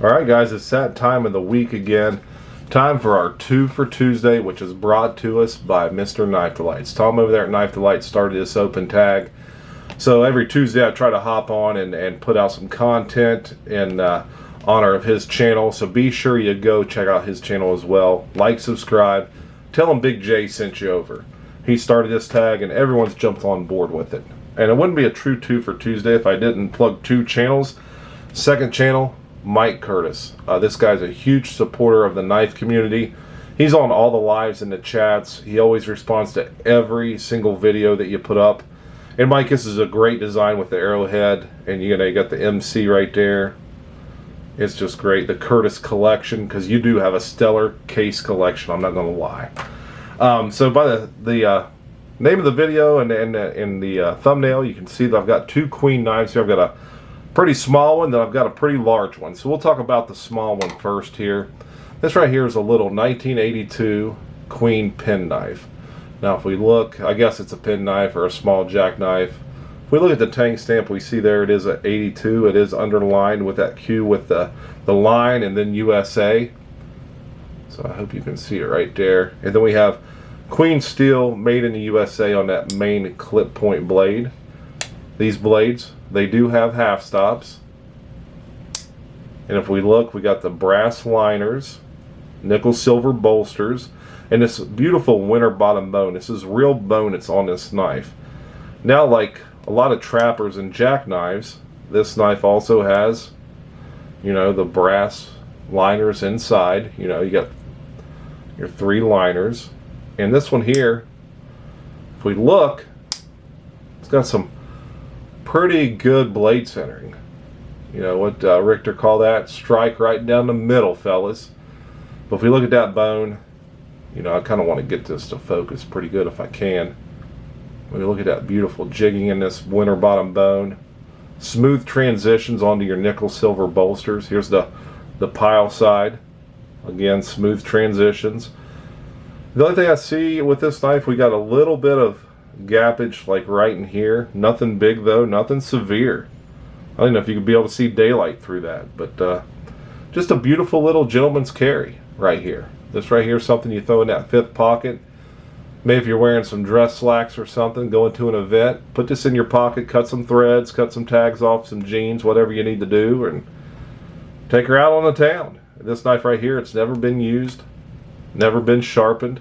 Alright guys, it's that time of the week again. Time for our 2 for Tuesday, which is brought to us by Mr. Knife Delights. Tom over there at Knife Delights started this open tag. So every Tuesday I try to hop on and put out some content in honor of his channel. So be sure you go check out his channel as well. Like, subscribe. Tell him Big J sent you over. He started this tag and everyone's jumped on board with it. And it wouldn't be a true 2 for Tuesday if I didn't plug 2 channels. Second channel, Mike Curtis. This guy's a huge supporter of the knife community. He's on all the lives and the chats. He always responds to every single video that you put up. And Mike, this is a great design with the arrowhead, and you got the MC right there. It's just great. The Curtis collection, because you do have a stellar case collection, I'm not going to lie. So by the name of the video and the thumbnail, you can see that I've got 2 queen knives here. I've got a pretty small one, then I've got a pretty large one. So we'll talk about the small one first here. This right here is a little 1982 queen pen knife. Now if we look, I guess it's a pen knife or a small jackknife. If we look at the tang stamp, we see there it is at 82. It is underlined with that Q with the line and then USA. So I hope you can see it right there. And then we have Queen Steel made in the USA on that main clip point blade. These blades, they do have half stops. And if we look, we got the brass liners, nickel silver bolsters, and this beautiful winter bottom bone. This is real bone that's on this knife. Now, like a lot of trappers and jackknives, this knife also has, the brass liners inside. You got your 3 liners. And this one here, if we look, it's got some pretty good blade centering. What Richter call that? Strike right down the middle, fellas. But if we look at that bone, I kind of want to get this to focus pretty good if I can. When we look at that beautiful jigging in this winter bottom bone, smooth transitions onto your nickel silver bolsters. Here's the pile side. Again, smooth transitions. The only thing I see with this knife, we got a little bit of gappage like right in here. Nothing big though, nothing severe. I don't know if you could be able to see daylight through that, but just a beautiful little gentleman's carry right here. This right here is something you throw in that 5th pocket. Maybe if you're wearing some dress slacks or something, going to an event, put this in your pocket, cut some threads, cut some tags off some jeans, whatever you need to do, and take her out on the town. This knife right here, it's never been used, never been sharpened,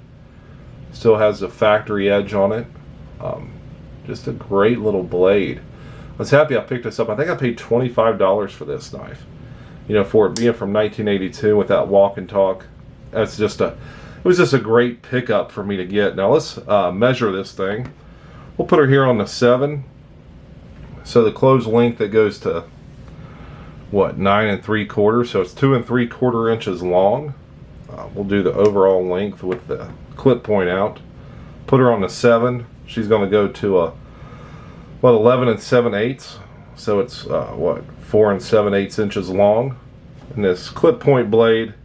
still has the factory edge on it. Just a great little blade. I was happy I picked this up. I think I paid $25 for this knife. For it being from 1982 with that walk and talk. It was just a great pickup for me to get. Now let's measure this thing. We'll put her here on the 7. So the closed length that goes to what, 9 3/4. So it's 2 3/4 inches long. We'll do the overall length with the clip point out. Put her on the 7. She's going to go to 11 7/8. So it's 4 7/8 inches long. And this clip point blade,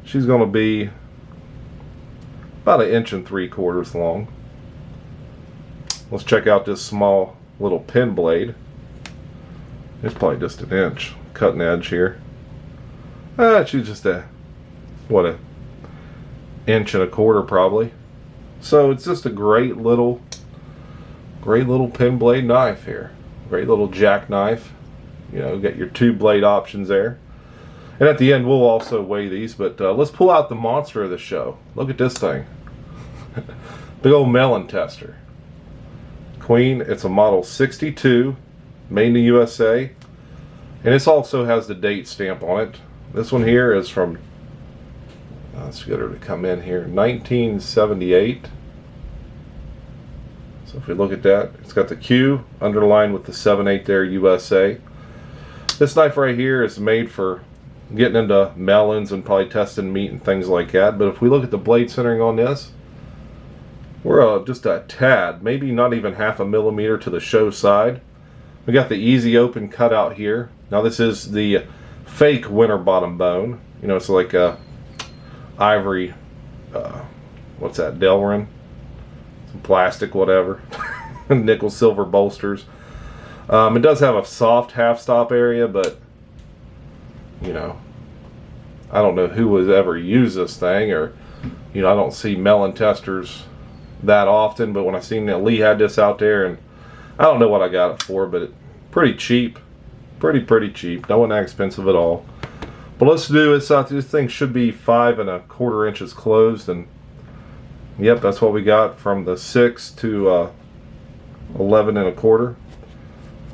she's going to be about 1 3/4 inches long. Let's check out this small little pen blade. It's probably just 1 inch cutting edge here. She's just 1 1 1/4 probably. So it's just a great little pen blade knife here. Great little jackknife. Got your 2 blade options there. And at the end we'll also weigh these, but let's pull out the monster of the show. Look at this thing. Big old melon tester. Queen, it's a model 62, made in the USA. And this also has the date stamp on it. This one here is from, let's get her to come in here, 1978. So if we look at that, it's got the Q underlined with the 7/8 there, USA. This knife right here is made for getting into melons and probably testing meat and things like that. But if we look at the blade centering on this, we're just a tad, maybe not even 1/2 millimeter to the show side. We got the easy open cutout here. Now this is the fake winter bottom bone. It's like a ivory, what's that, Delrin? Some plastic, whatever. Nickel silver bolsters. It does have a soft half stop area, but you know, I don't know who would ever use this thing, or, you know, I don't see melon testers that often, but when I seen that Lee had this out there, and I don't know what I got it for, but pretty cheap, pretty cheap, no one that expensive at all. But let's do it. So this thing should be 5 1/4 inches closed, and yep, that's what we got from the 6 to 11 1/4.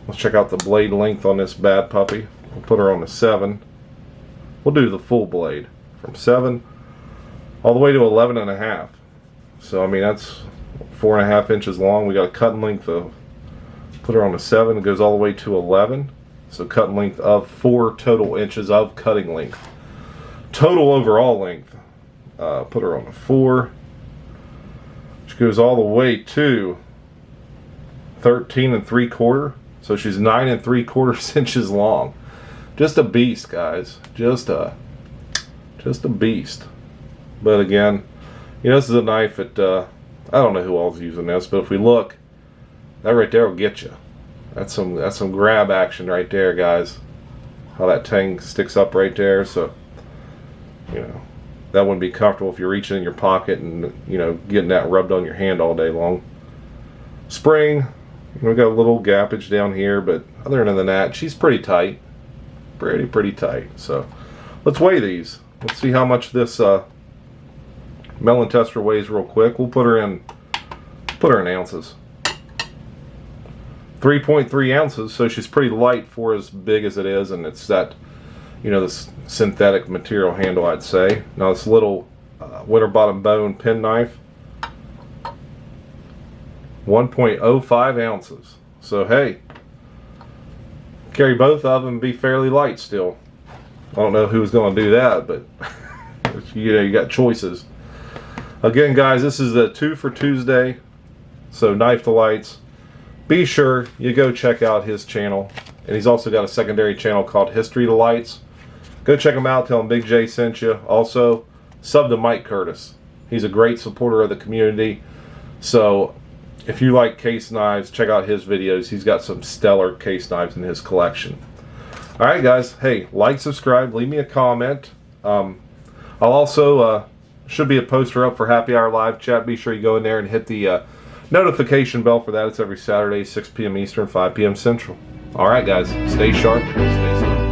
Let's check out the blade length on this bad puppy. We'll put her on the 7. We'll do the full blade from 7 all the way to 11 1/2. So I mean, that's 4 1/2 inches long. We got a cutting length of, put her on the 7, it goes all the way to 11. So cutting length of 4 total inches of cutting length. Total overall length, put her on the 4, which goes all the way to 13 3/4. So she's 9 3/4 inches long. Just a beast, guys. Just a beast. But again, you know, this is a knife that I don't know who else is using this, but if we look, that right there will get you. That's some grab action right there, guys. How that tang sticks up right there. So, you know, that wouldn't be comfortable if you're reaching in your pocket and, you know, getting that rubbed on your hand all day long. Spring, we got a little gappage down here, but other than that, she's pretty tight. Pretty tight. So let's weigh these. Let's see how much this melon tester weighs real quick. We'll put her in ounces. 3.3 ounces, so she's pretty light for as big as it is, and it's that, you know, this synthetic material handle, I'd say. Now this little Winterbottom bone penknife, 1.05 ounces. So hey, carry both of them and be fairly light still. I don't know who's going to do that, but you know, you got choices. Again, guys, this is a 2 for Tuesday, so Knife Delights. Be sure you go check out his channel, and he's also got a secondary channel called History Delights. Go check him out. Tell him Big J sent you. Also, sub to Mike Curtis. He's a great supporter of the community. So if you like case knives, check out his videos. He's got some stellar case knives in his collection. All right, guys. Hey, like, subscribe, leave me a comment. I'll also should be a poster up for Happy Hour Live Chat. Be sure you go in there and hit the notification bell for that. It's every Saturday, 6 p.m. Eastern, 5 p.m. Central. All right, guys. Stay sharp. Stay safe.